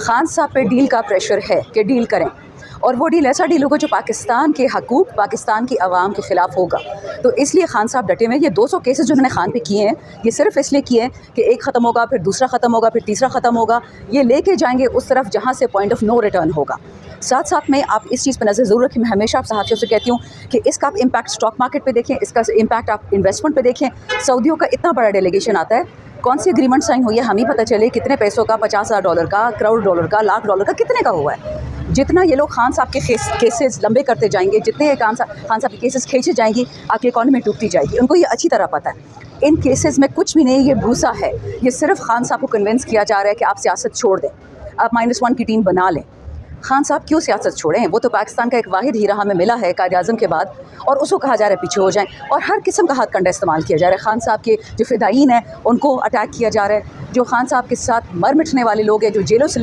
खान साहब पे डील का प्रेशर है कि डील करें, और वो डील ऐसा डील होगा जो पाकिस्तान के हकूक़, पाकिस्तान की आवाम के ख़िलाफ़ होगा। तो इसलिए खान साहब डटे हुए। ये 200 केसेस जो उन्होंने खान पे किए हैं, ये सिर्फ इसलिए किए हैं कि एक ख़त्म होगा, फिर दूसरा ख़त्म होगा, फिर तीसरा ख़त्म होगा। ये लेके जाएंगे उस तरफ जहाँ से पॉइंट ऑफ नो रिटर्न होगा। साथ साथ में आप इस चीज़ पर नज़र ज़रूर रखें। मैं हमेशा आप सहाफ़ियों से कहती हूँ कि इसका आप इम्पैक्ट स्टॉक मार्केट पे देखें, इसका इम्पैक्ट आप इन्वेस्टमेंट पे देखें। सऊदियों का इतना बड़ा डेलीगेशन आता है, कौन सी एग्रीमेंट साइन हुई है हमें पता चले, कितने पैसों का, $50,000 का, करोड़ डॉलर का, लाख डॉलर का, कितने का हुआ है। जितना ये लोग खान साहब के केसेस लंबे करते जाएंगे, जितने ये खान साहब के केसेस खींचे जाएंगी, आपकी इकॉनमी डूबती जाएगी। उनको ये अच्छी तरह पता है। इन केसेस में कुछ भी नहीं, ये भूसा है। ये सिर्फ खान साहब को कन्विंस किया जा रहा है कि आप सियासत छोड़ दें, आप -1 की टीम बना लें। खान साहब क्यों सियासत छोड़ें? वो तो पाकिस्तान का एक वाहिद हीरा हमें मिला है कायद-ए-आज़म के बाद, और उसको कहा जा रहा है पीछे हो जाएं, और हर किस्म का हथकंडा इस्तेमाल किया जा रहा है। खान साहब के जो फ़िदायीन हैं उनको अटैक किया जा रहा है, जो खान साहब के साथ मर मिटने वाले लोग हैं, जो जेलों से